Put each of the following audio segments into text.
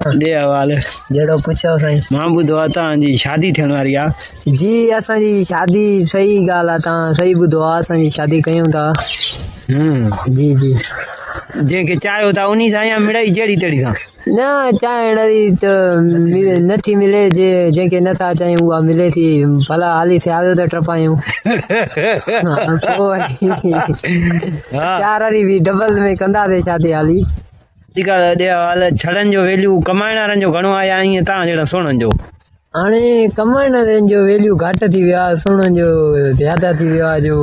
दे हवाले जड़ो पूछो साईं। मां ॿुधो आहे तव्हांजी शादी थियण वारी आहे। जी असांजी शादी सही ॻाल्हि आहे, तव्हां सही ॿुधो आहे, असांजी शादी कयूं था। जी जी जंहिंखे चाहियो था उन्ही सां या मिड़ई जहिड़ी तहिड़ी सां? न चाहे अहिड़ी त नथी मिले, जंहिंखे नथा चाहियूं उहा मिले थी। भला हाली सियारो त टपायूं। चार वारी बि डबल में कंदासीं शादी हाली। अॼुकल्ह छड़नि जो वैल्यू कमाइण वारनि जो घणो आहे या ईअं तव्हां जहिड़ा सोणनि जो? हाणे कमाइण वारनि जो वैल्यू घटि थी वियो आहे, सोणनि जो ज्यादा थी वियो आहे। जो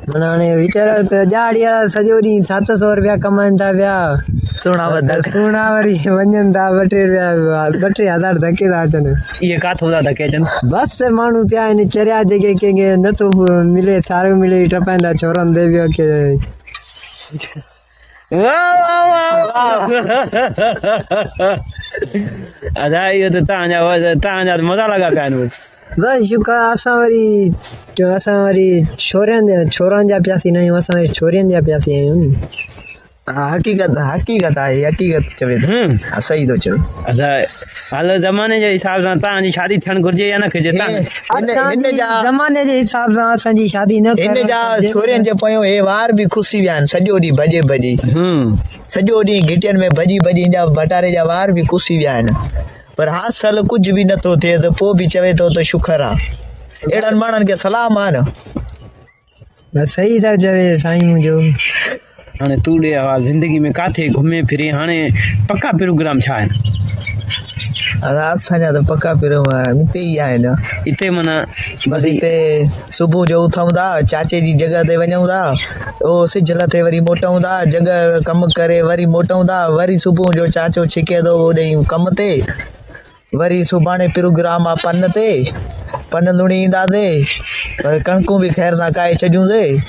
माना हाणे वीचारा त ॾाढिया सॼो ॾींहुं 700 रुपया कमाइनि था पिया, सुहिणा वरी वञनि था 2-3 हज़ार धके था अचनि। इहे काथो था धके अचनि? बसि माण्हू पिया आहिनि चरिया जेके कंहिंखे नथो मिले, सारो मिले टपाइनि था छोरनि दे पियो के। अदा इहो त तव्हांजा मज़ा लॻा पिया आहिनि। बसि शुक्र असां वरी छोरनि जा पियासीं न आहियूं, असां वरी छोरियुनि जा पियासीं आहियूं। हक़ीक़त आहे, हक़ीक़त चवे सही थो चवे। हाल ज़माने जे हिसाब सां तव्हांजी शादी थियणु घुरिजे या न घुरिजे? ज़माने जे हिसाब सां असांजी शादी न हिन जा छोरियुनि जे पोयां हे वार बि खुसी विया आहिनि, सॼो ॾींहुं भॼे सॼो ॾींहुं घिटियुनि में भॼी जा भटारे जा वार बि खुसी विया आहिनि। पर हासिल कुझु बि नथो थिए त पोइ बि चवे थो त शुक्र आहे। अहिड़नि माण्हुनि खे सलाम आहे न। सही था चवे साईं मुंहिंजो। हाणे तूं ॾे आवाज़ ज़िंदगी में काथे घुमे फिरे, हाणे पका प्रोग्राम छा आहिनि? असांजा त पका प्रोग्राम हिते ई आहिनि। हिते माना बसि हिते सुबुह जो उथूं था, चाचे जी जॻह ते वञूं था, उहो सिज लथे वरी मोटूं था, जॻह कमु करे वरी मोटूं था, वरी सुबुह जो चाचो छिके थो होॾे कम ते, वरी सुभाणे प्रोग्राम आहे पन ते, पन लुणी ईंदासीं, कणकूं बि ख़ैर सां काए छॾियूंसीं।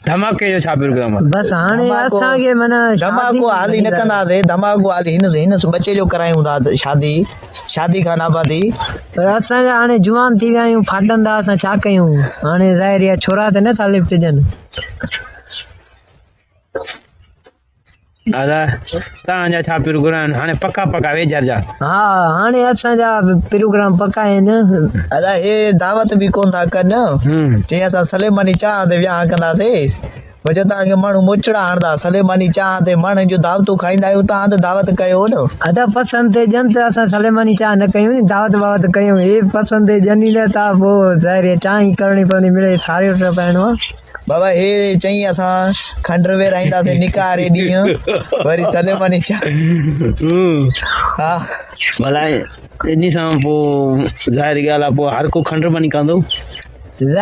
धमाके जो छा प्रोग्राम आहे? बसि हाणे असांखे माना धमाको हाली न कंदासीं, धमाको हाली हिन बचे जो करायूं था शादी खां नाबादी। पर असांजा हाणे जुवान थी विया आहियूं, फाटनि था, असां छा कयूं? हाणे ज़ाहिर आहे छोरा त नथा लिपटजनि। तव्हांजा छा प्रोग्राम हाणे पका वेझर जा? हा हाणे असांजा प्रोग्राम पका आहिनि। अदा हे दावत बि कोन था कनि, जीअं असां सलेमानी चाह ते विहांउ कंदासीं, जो तव्हांखे माण्हू मोचड़ा हणंदा, सलेमानी चाह ते माण्हुनि जूं दावतूं खाईंदा आहियूं, तव्हां त दावत कयो न। अदा पसंदि ते ॼनि त असां सलेमानी चाह न कयूं नी, दावत कयूं। हे पसंदि ते ॼनि न था, पोइ ज़ाहिर चाह ई करणी पवंदी, मिड़े सारियो टपाइणो आहे। बाबा हे चई असां खंड वेराईंदासीं निकाह वारे ॾींहुं, वरी सलेमानी चाह। हा भला इन सां पोइ ज़ाहिर ॻाल्हि आहे, पोइ हर को खंड बनी कंदो। हर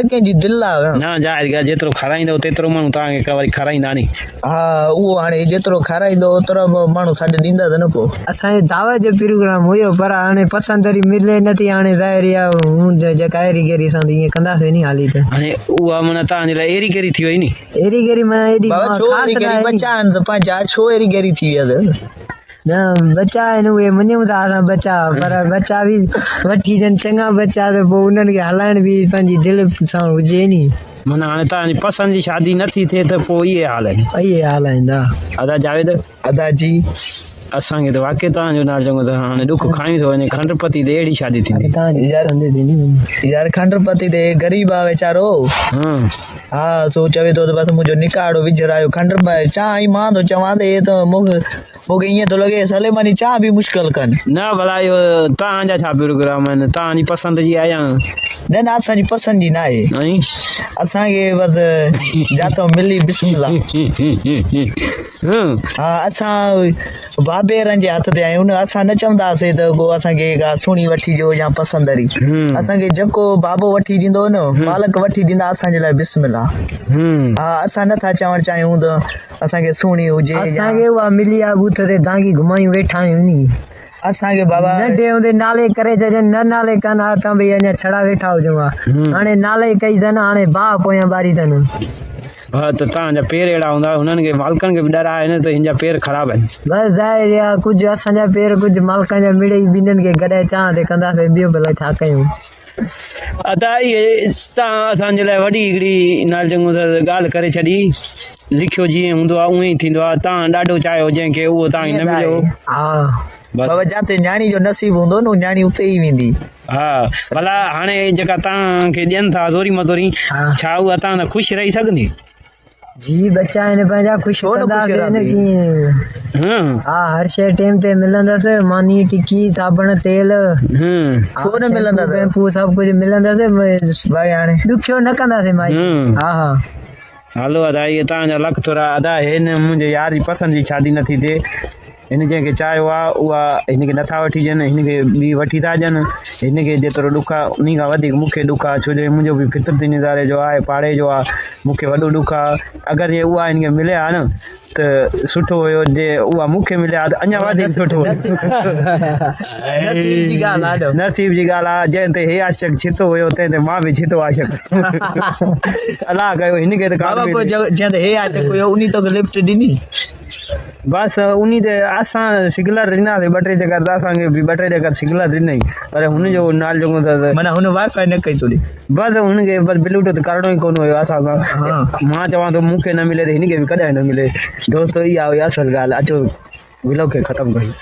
कंहिंजी दिलि आहे न, ज़ाहिर ॻाल्हि जेतिरो खाराईंदो तेतिरो माण्हू तव्हांखे वरी खाराईंदा नी। हा उहो हाणे जेतिरो खाराईंदो ओतिरो माण्हू छॾे ॾींदा त न। पोइ असांजे दावत जो प्रोग्राम हुयो, पर हाणे पसंदि वरी मिले नथी। हाणे ज़ाहिर आहे जेका एरी गेरी सां ईअं कंदासीं नी हाली त। हाणे उहा माना तव्हांजे लाइ एरी गेरी थी वई नी? एरी गेरी माना एॾी बच्चा आहिनि पंहिंजा, छो एरी गेरी थी विया? न बच्चा आहिनि, उहे मञूं था असां बच्चा, पर बच्चा बि वठी अचनि चङा बच्चा, त पोइ उन्हनि खे हलाइण बि पंहिंजी दिलि सां हुजे नी। माना हाणे तव्हांजी पसंदि जी शादी नथी थिए त पोइ इहे हाल आहिनि। अदा जावेद अदा जी असांखे त वाक़ई तव्हांजो नालो चङो त हाणे ॾुख खाई थो वञे। खंडपति ते अहिड़ी शादी थींदी यार, खंडपति ते ग़रीब आहे वीचारो। हा सो चवे थो त बसि मुंहिंजो निकाह विझरायो। खंडपति चाह ई मां थो चवां त त मूंखे ईअं थो लॻे सलेमानी चाह बि मुश्किल कनि। न भला इहो तव्हांजा छा प्रोग्राम आहिनि? तव्हांजी पसंदि जी आहे या न? असांजी पसंदि जी न आहे, असांखे बसि जाथो मिली बिस्मिल्लाह। हा असां बाबेरनि जे हथ ते आहियूं न, असां न चवंदासीं त को असांखे का सुहिणी वठी ॾियो या पसंदि वारी। असांखे जेको बाबो वठी ॾींदो न, मालिक वठी ॾींदा, असांजे लाइ बिस्मिल्लाह। हा असां नथा चवणु चाहियूं त असांखे सुहिणी हुजे, असांखे उहा मिली आहे बूथ ते दांगी घुमायूं वेठा आहियूं नी। असांखे बाबा नंढे हूंदे नाले करे छॾनि, न नाले कनि असां भई अञा छड़ा वेठा हुजूं। हाणे नाले कई अथनि, हाणे भाउ पोयां ॿारी अथनि। हा त तव्हांजा पेर अहिड़ा हूंदा हुननि खे मालिकनि खे बि डर आहे न त हिन जा पेर ख़राबु आहिनि बस ज़ाहिर आहे कुझु असांजा पेर कुझु मालिकनि जा मिड़े ई ॿिन्हिनि खे गॾाए चां ते कंदासीं ॿियो भला छा कयूं अदा इहे तव्हां असांजे लाइ वॾी हिकिड़ी नाल चङो त ॻाल्हि करे छॾी लिखियो जीअं हूंदो आहे उअं ई थींदो आहे तव्हां ॾाढो चाहियो जंहिंखे उहो तव्हांखे न मिलियो हा बाबा जिते न्याणी जो नसीब हूंदो न न्याणी उते ई वेंदी हा भला हाणे जेका तव्हांखे ॾियनि था ज़ोरी मथोरी हा। छा उहा तव्हां सां ख़ुशि रही सघंदी जी बच्चा आहिनि पंहिंजा ख़ुशि छो न ख़ुशि कंदासीं न रहंदी? कीअं हा हा हर शइ टाइम ते मिलंदसि मानी टिकी साबुण तेल छो न मिलंदसि? शैम्पू सभु कुझु मिलंदसि भाई हाणे ॾुखियो न कंदासीं माई हा हा हलो अदा इहे तव्हांजा लख थोरा अदा हिन मुंहिंजे यार जी पसंदि जी शादी नथी थिए हिन जंहिंखे चाहियो आहे उहा हिनखे नथा वठी ॾियनि हिनखे ॿी वठी था ॾियनि हिनखे जेतिरो ॾुख आहे उन खां वधीक मूंखे ॾुख आहे छो जो मुंहिंजो बि फितरती निज़ारे जो आहे पाड़े जो आहे मूंखे वॾो ॾुख आहे अगरि जे उहा हिनखे मिले हा न त सुठो हुयो जे उहा मूंखे मिले हा त अञा वधीक सुठो हुयो नसीब जी ॻाल्हि आहे ॾो। नसीब जी ॻाल्हि आहे जंहिं ते हे आशिक छितो हुयो तंहिं ते मां बि छितो आशिक अलाह कयो हिनखे त बाबा कान पोइ जंहिं ते हे आहे कोई उनी तोखे लिफ्ट ॾिनी बस उन ते असां सिगलर ॾिनासीं ॿ टे चकर त असांखे बि ॿ टे चकर सिगलर ॾिनई पर हुनजो नाल जेको त माना हुन वाईफाई न कई तोड़ी बसि हुनखे बसि ब्लूटूथ करिणो ई कोन हुयो असां सां हा। मां चवां थो मूंखे न मिले त हिनखे बि कॾहिं न मिले दोस्तो इहा हुई असुल ॻाल्हि अचो विलो खे ख़तमु कयूं